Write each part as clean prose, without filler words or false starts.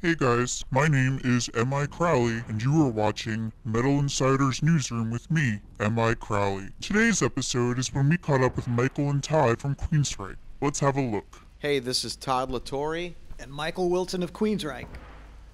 Hey guys, my name is M.I Crowley, and you are watching Metal Insider's Newsroom with me, M.I Crowley. Today's episode is when we caught up with Michael and Todd from Queensrÿche. Let's have a look. Hey, this is Todd Torre. And Michael Wilton of Queensrÿche.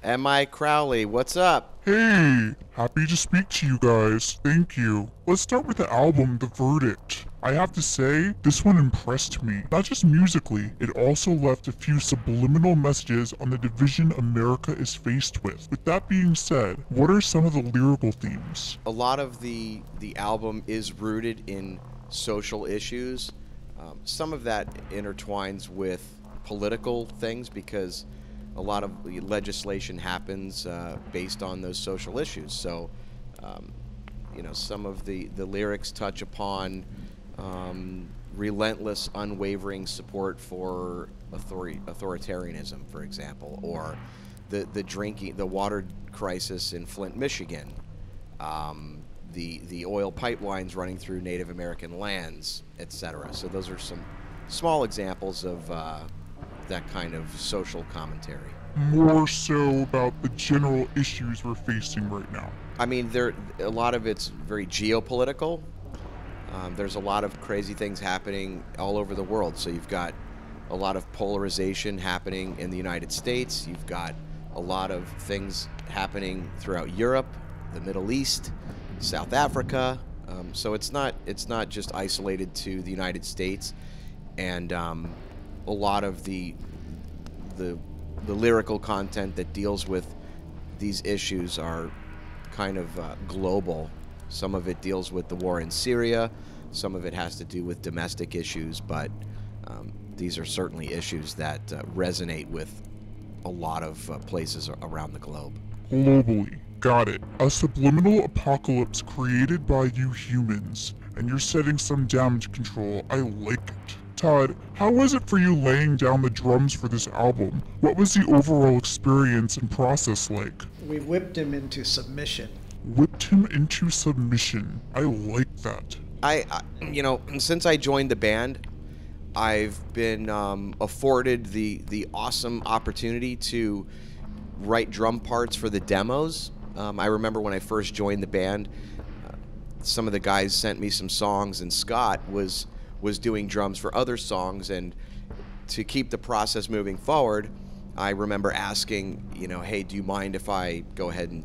M.I Crowley, what's up? Hey, happy to speak to you guys. Thank you. Let's start with the album, The Verdict. I have to say, this one impressed me. Not just musically, it also left a few subliminal messages on the division America is faced with. With that being said, what are some of the lyrical themes? A lot of the album is rooted in social issues. Some of that intertwines with political things because a lot of legislation happens based on those social issues. So, some of the lyrics touch upon relentless, unwavering support for authoritarianism, for example, or the water crisis in Flint, Michigan, the oil pipelines running through Native American lands, etc. So those are some small examples of that kind of social commentary. More so about the general issues we're facing right now. I mean, a lot of it's very geopolitical. There's a lot of crazy things happening all over the world. So you've got a lot of polarization happening in the United States. You've got a lot of things happening throughout Europe, the Middle East, South Africa. So it's not just isolated to the United States. And a lot of the lyrical content that deals with these issues are kind of global. Some of it deals with the war in Syria, some of it has to do with domestic issues, but these are certainly issues that resonate with a lot of places around the globe. Globally. Got it. A subliminal apocalypse created by you humans, and you're setting some damage control. I like it. Todd, how was it for you laying down the drums for this album? What was the overall experience and process like? We whipped him into submission. Whipped him into submission. I like that. Since I joined the band, I've been afforded the awesome opportunity to write drum parts for the demos. I remember when I first joined the band, some of the guys sent me some songs, and Scott was doing drums for other songs, and to keep the process moving forward, I remember asking, hey, do you mind if I go ahead and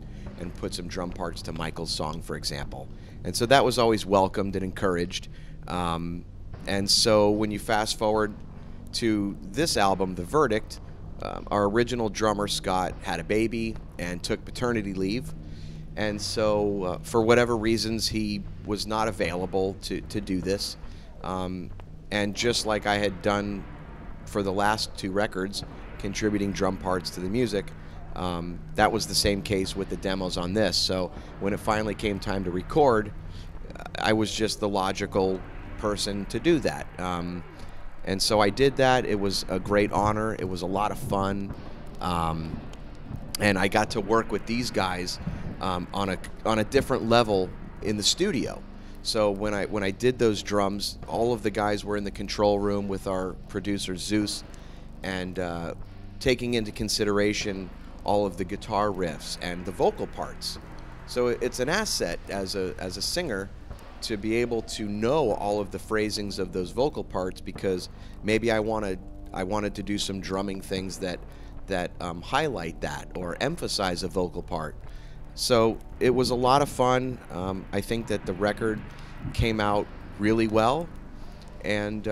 put some drum parts to Michael's song, for example? And so that was always welcomed and encouraged. And so when you fast forward to this album, The Verdict, our original drummer, Scott, had a baby and took paternity leave. And so for whatever reasons, he was not available to do this. And just like I had done for the last two records, contributing drum parts to the music, that was the same case with the demos on this. So when it finally came time to record, I was just the logical person to do that. And so I did that. It was a great honor. It was a lot of fun. And I got to work with these guys on a different level in the studio. So when I did those drums, all of the guys were in the control room with our producer Zeus, and taking into consideration all of the guitar riffs and the vocal parts. So it's an asset as a singer to be able to know all of the phrasings of those vocal parts, because maybe I wanted to do some drumming things that highlight that or emphasize a vocal part. So it was a lot of fun. I think that the record came out really well, and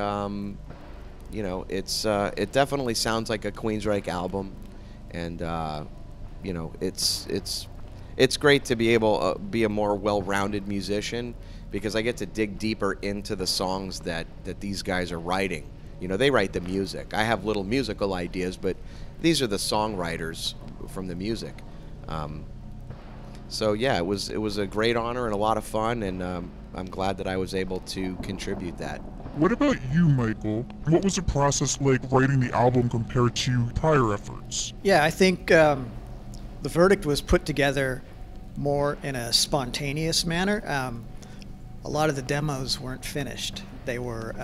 it definitely sounds like a Queensrÿche album, and it's great to be able to be a more well-rounded musician, because I get to dig deeper into the songs that these guys are writing. They write the music. I have little musical ideas, but these are the songwriters from the music. So yeah, it was a great honor and a lot of fun, and I'm glad that I was able to contribute that. What about you, Michael? What was the process like writing the album compared to prior efforts? Yeah, I think The Verdict was put together more in a spontaneous manner. A lot of the demos weren't finished. They were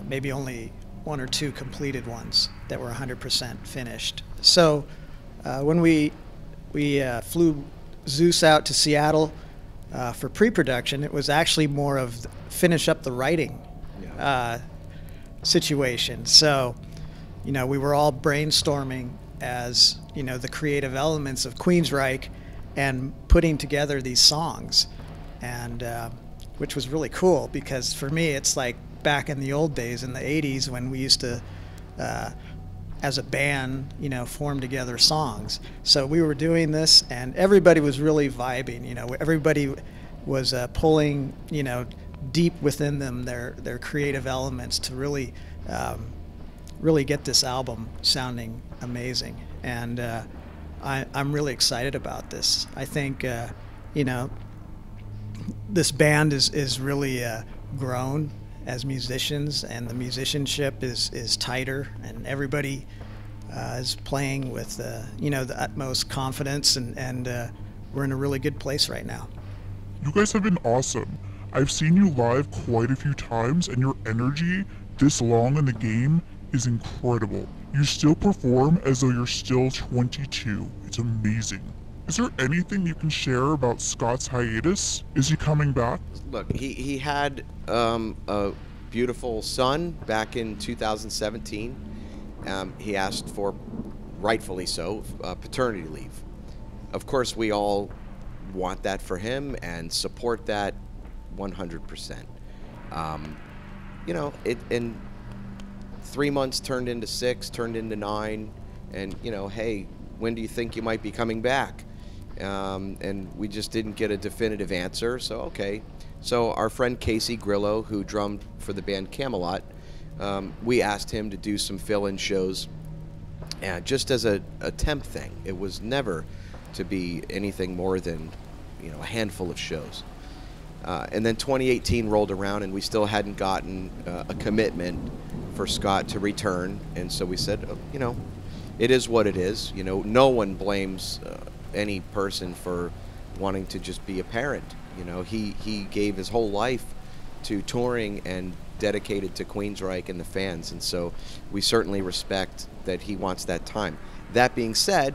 maybe only one or two completed ones that were 100% finished. So When we flew Zeus out to Seattle for pre-production, it was actually more of finish up the writing situation. So, you know, we were all brainstorming as, you know, the creative elements of Queensrÿche and putting together these songs, and which was really cool, because for me it's like back in the old days in the 80s when we used to as a band, you know, form together songs. So we were doing this and everybody was really vibing, you know, everybody was pulling, you know, deep within them their creative elements to really really get this album sounding amazing. And I'm really excited about this. I think you know, this band is really grown as musicians, and the musicianship is tighter, and everybody is playing with you know, the utmost confidence, and we're in a really good place right now. You guys have been awesome. I've seen you live quite a few times, and your energy this long in the game is incredible. You still perform as though you're still 22. It's amazing. Is there anything you can share about Scott's hiatus? Is he coming back? Look, he had a beautiful son back in 2017. He asked for, rightfully so, paternity leave. Of course, we all want that for him and support that 100%. You know, and 3 months turned into 6, turned into 9, and, you know, hey, when do you think you might be coming back? And we just didn't get a definitive answer, so okay. So our friend Casey Grillo, who drummed for the band Camelot, we asked him to do some fill-in shows, just as a temp thing. It was never to be anything more than, you know, a handful of shows. And then 2018 rolled around, and we still hadn't gotten a commitment for Scott to return, and so we said, oh, you know, it is what it is. You know, no one blames any person for wanting to just be a parent. You know, he gave his whole life to touring and dedicated to Queensrÿche and the fans, and so we certainly respect that he wants that time. That being said,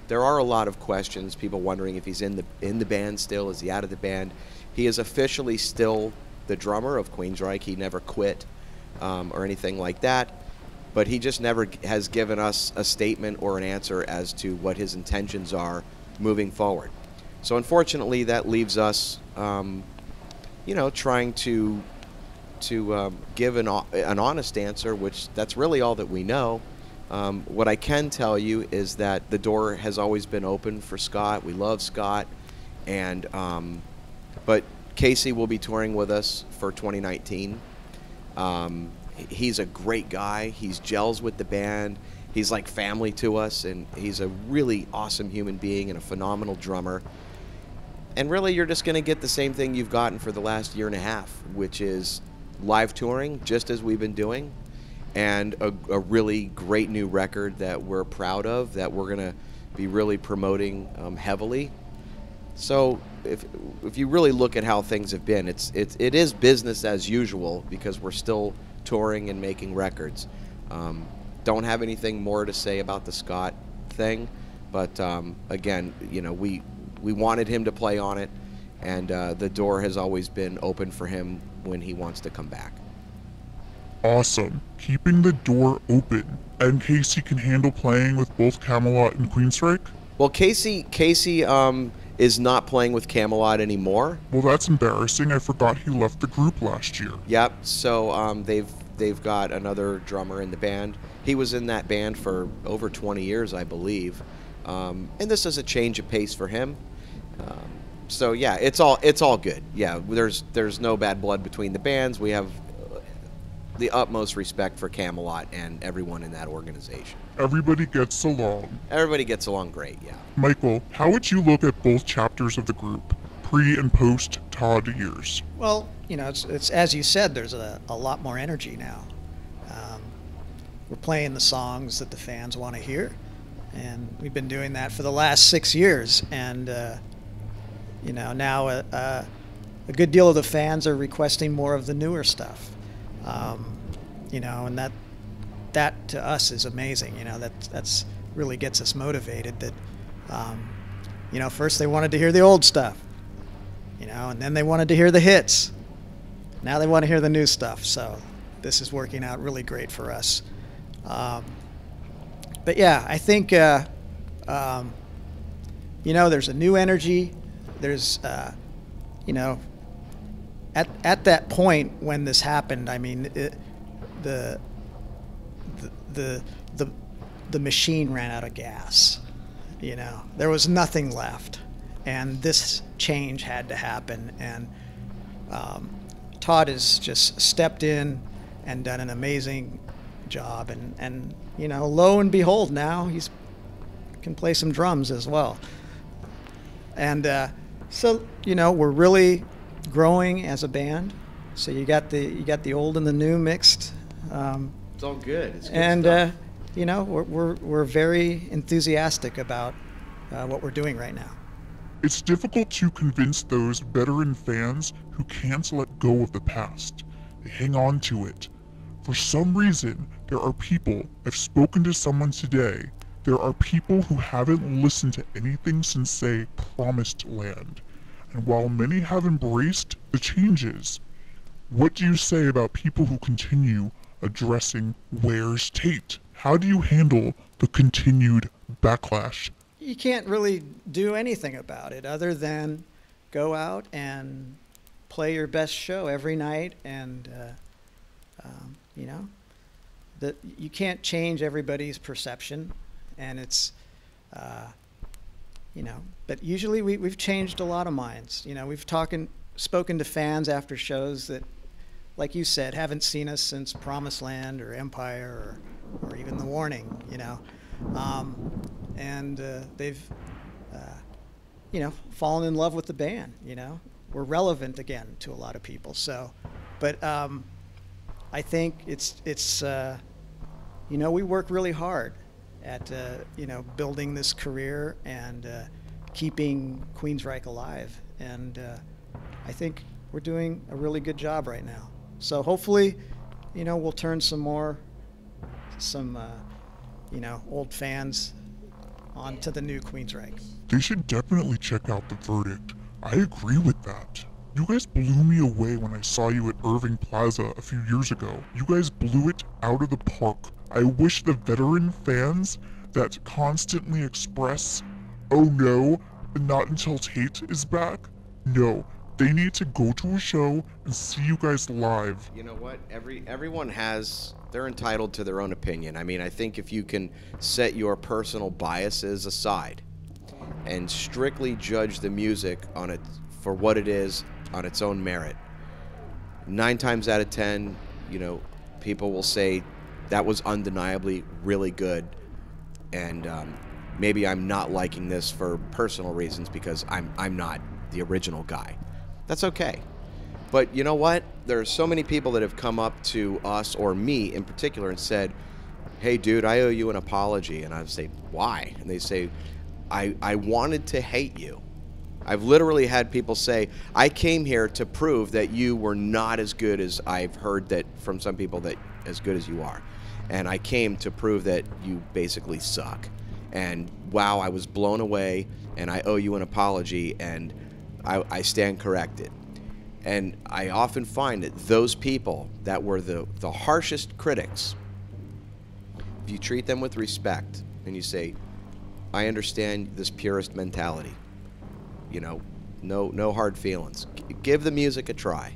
there are a lot of questions, people wondering if he's in the band still, is he out of the band? He is officially still the drummer of Queensrÿche. He never quit or anything like that, but he just never has given us a statement or an answer as to what his intentions are moving forward. So unfortunately, that leaves us, you know, trying to give an honest answer, which that's really all that we know. What I can tell you is that the door has always been open for Scott. We love Scott, and but Casey will be touring with us for 2019. He's a great guy. He's gels with the band. He's like family to us, and he's a really awesome human being and a phenomenal drummer. And really, you're just going to get the same thing you've gotten for the last year and a half, which is live touring, just as we've been doing, and a really great new record that we're proud of, that we're going to be really promoting heavily. So if you really look at how things have been, it is business as usual, because we're still touring and making records. Don't have anything more to say about the Scott thing, but again, you know, we wanted him to play on it, and the door has always been open for him when he wants to come back. Awesome. Keeping the door open. And Casey can handle playing with both Camelot and Queensrÿche? Well, Casey is not playing with Camelot anymore. Well, that's embarrassing. I forgot he left the group last year. Yep. So they've got another drummer in the band. He was in that band for over 20 years, I believe. And this is a change of pace for him. So yeah, it's all good. Yeah, there's no bad blood between the bands. We have the utmost respect for Camelot and everyone in that organization. Everybody gets along. Everybody gets along great, yeah. Michael, how would you look at both chapters of the group, pre and post Todd years? Well, you know, it's as you said, there's a lot more energy now. We're playing the songs that the fans want to hear, and we've been doing that for the last 6 years. And you know, now a good deal of the fans are requesting more of the newer stuff. You know, and that to us is amazing. You know, that's really gets us motivated. That you know, first they wanted to hear the old stuff, you know, and then they wanted to hear the hits. Now they want to hear the new stuff. So this is working out really great for us. But yeah, I think you know, there's a new energy. There's you know, at that point when this happened, I mean, the machine ran out of gas. You know, there was nothing left, and this change had to happen. And Todd has just stepped in and done an amazing job. And you know, lo and behold, now he's can play some drums as well. And so you know, we're really growing as a band. So you got the old and the new mixed. It's all good. It's good and stuff. you know, we're very enthusiastic about what we're doing right now. It's difficult to convince those veteran fans who can't let go of the past. They hang on to it. For some reason, there are people, I've spoken to someone today, there are people who haven't listened to anything since, say, Promised Land. And while many have embraced the changes, what do you say about people who continue addressing Where's Tate? How do you handle the continued backlash? You can't really do anything about it other than go out and play your best show every night. And you know, that you can't change everybody's perception, and it's you know, but usually we've changed a lot of minds. You know, we've spoken to fans after shows that, like you said, haven't seen us since Promised Land or Empire or even The Warning, you know. And they've, you know, fallen in love with the band, you know. We're relevant again to a lot of people. So, but I think it's you know, we work really hard at, you know, building this career and keeping Queensrÿche alive. And I think we're doing a really good job right now. So hopefully, you know, we'll turn some you know, old fans onto the new Queensrÿche. They should definitely check out The Verdict. I agree with that. You guys blew me away when I saw you at Irving Plaza a few years ago. You guys blew it out of the park. I wish the veteran fans that constantly express, oh no, not until Tate is back, no, they need to go to a show and see you guys live. You know what? Everyone they're entitled to their own opinion. I mean, I think if you can set your personal biases aside and strictly judge the music on it for what it is on its own merit, 9 times out of 10, you know, people will say that was undeniably really good, and maybe I'm not liking this for personal reasons because I'm not the original guy. That's okay. But you know what? There are so many people that have come up to us, or me in particular, and said, hey dude, I owe you an apology. And I say, why? And they say, I wanted to hate you. I've literally had people say, I came here to prove that you were not as good as I've heard that from some people, that as good as you are. And I came to prove that you basically suck. And wow, I was blown away, and I owe you an apology, and I stand corrected. And I often find that those people that were the harshest critics, if you treat them with respect and you say, I understand this purist mentality, you know, no hard feelings. Give the music a try.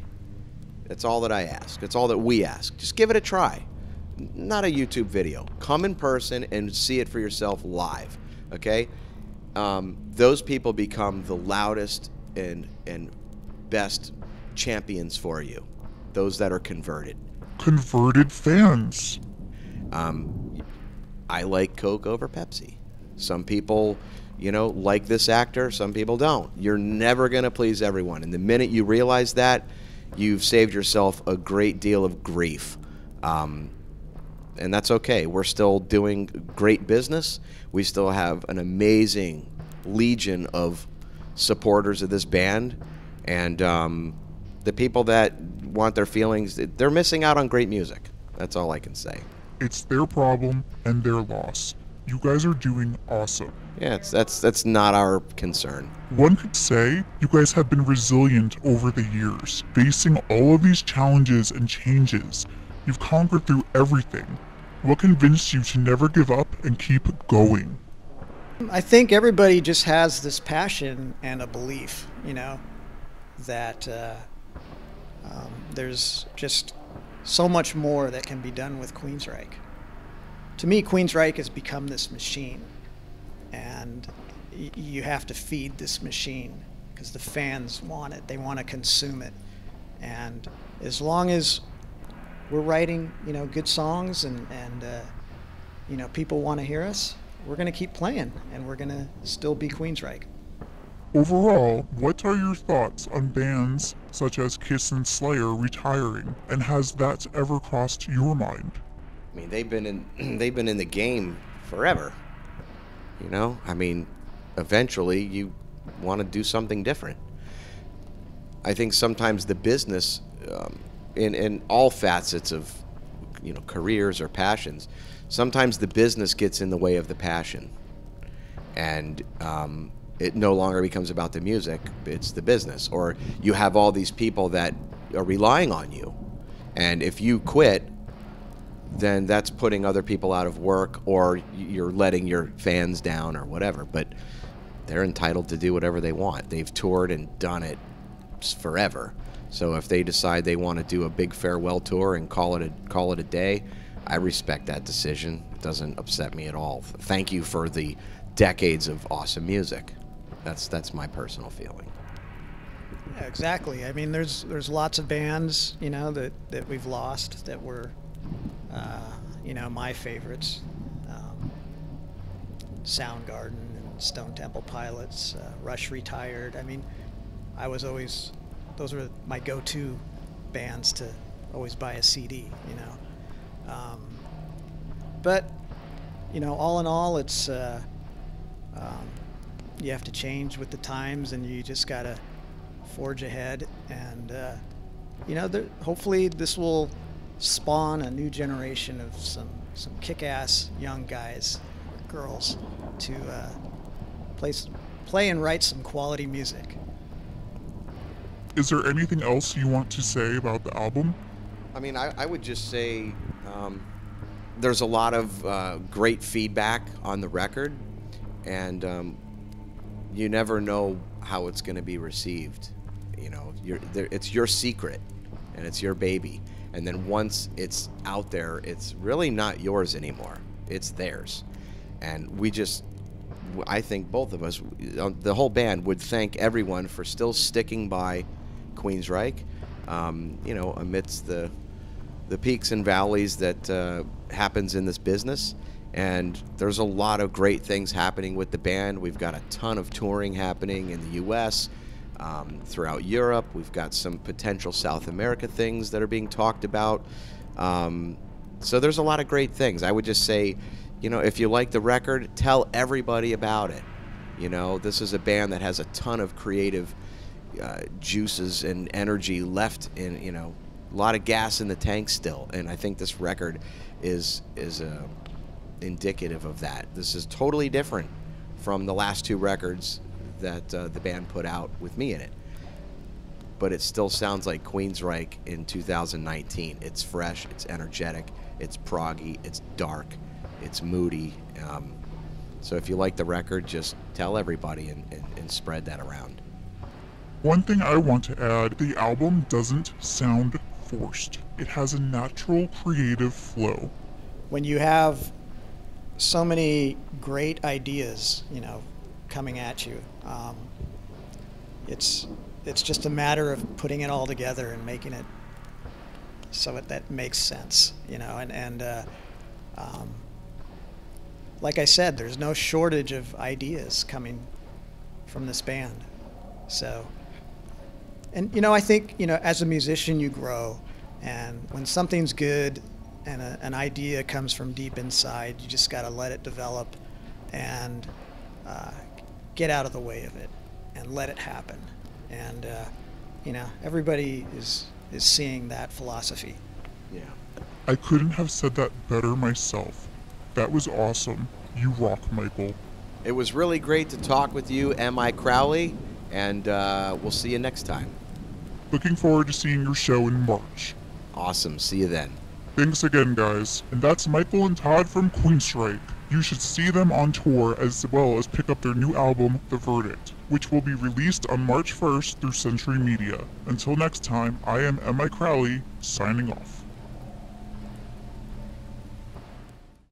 That's all that I ask. That's all that we ask. Just give it a try. Not a YouTube video. Come in person and see it for yourself live, okay? Those people become the loudest and best champions for you, those that are converted. Converted fans. I like Coke over Pepsi. Some people, you know, like this actor, some people don't. You're never going to please everyone. And the minute you realize that, you've saved yourself a great deal of grief. And that's okay. We're still doing great business. We still have an amazing legion of supporters of this band. And the people that want their feelings, they're missing out on great music. That's all I can say. It's their problem and their loss. You guys are doing awesome. Yeah, that's not our concern. One could say you guys have been resilient over the years, facing all of these challenges and changes. You've conquered through everything. What convinced you to never give up and keep going? I think everybody just has this passion and a belief, that there's just so much more that can be done with Queensrÿche. To me, Queensrÿche has become this machine, and you have to feed this machine because the fans want it. They want to consume it. And as long as we're writing, good songs and people want to hear us, we're going to keep playing, and we're going to still be Queensrÿche. Overall, what are your thoughts on bands such as Kiss and Slayer retiring, and has that ever crossed your mind? I mean, they've been in the game forever. Eventually you want to do something different. I think sometimes the business, in all facets of, careers or passions, sometimes the business gets in the way of the passion, and it no longer becomes about the music, it's the business. Or you have all these people that are relying on you, and if you quit, then that's putting other people out of work, or you're letting your fans down or whatever. But they're entitled to do whatever they want. They've toured and done it forever. So if they decide they want to do a big farewell tour and call it a day, I respect that decision. It doesn't upset me at all. Thank you for the decades of awesome music. That's my personal feeling. Yeah, exactly. I mean, there's lots of bands, that we've lost that were my favorites. Soundgarden and Stone Temple Pilots, Rush retired. I mean, those were my go-to bands to always buy a CD, But, all in all, it's, you have to change with the times, and you just gotta forge ahead. And, hopefully this will spawn a new generation of some kick-ass young guys or girls to play and write some quality music. Is there anything else you want to say about the album? I mean, I would just say there's a lot of great feedback on the record, and you never know how it's going to be received. It's your secret, and it's your baby. And then once it's out there, it's really not yours anymore. It's theirs. And I think both of us, the whole band, would thank everyone for still sticking by Queensrÿche, amidst the peaks and valleys that happens in this business. And there's a lot of great things happening with the band. We've got a ton of touring happening in the U.S., throughout Europe. We've got some potential South America things that are being talked about. So there's a lot of great things. I would just say, if you like the record, tell everybody about it. This is a band that has a ton of creative juices and energy left in, a lot of gas in the tank still. And I think this record is indicative of that. This is totally different from the last two records that the band put out with me in it, but it still sounds like Queensrÿche in 2019. It's fresh, it's energetic, it's proggy, it's dark, it's moody. So if you like the record, just tell everybody and spread that around. One thing I want to add, the album doesn't sound forced. It has a natural creative flow. When you have so many great ideas, coming at you, it's just a matter of putting it all together and making it so that makes sense, and like I said, there's no shortage of ideas coming from this band. So, and I think as a musician you grow, and when something's good and an idea comes from deep inside, you just got to let it develop and get out of the way of it and let it happen. And everybody is seeing that philosophy. Yeah. I couldn't have said that better myself. That was awesome. You rock, Michael. It was really great to talk with you, M.I Crowley, and we'll see you next time. Looking forward to seeing your show in March. Awesome. See you then. Thanks again, guys. And that's Michael and Todd from Queensrÿche. You should see them on tour as well as pick up their new album, The Verdict, which will be released on March 1st through Century Media. Until next time, I am M.I Crowley, signing off.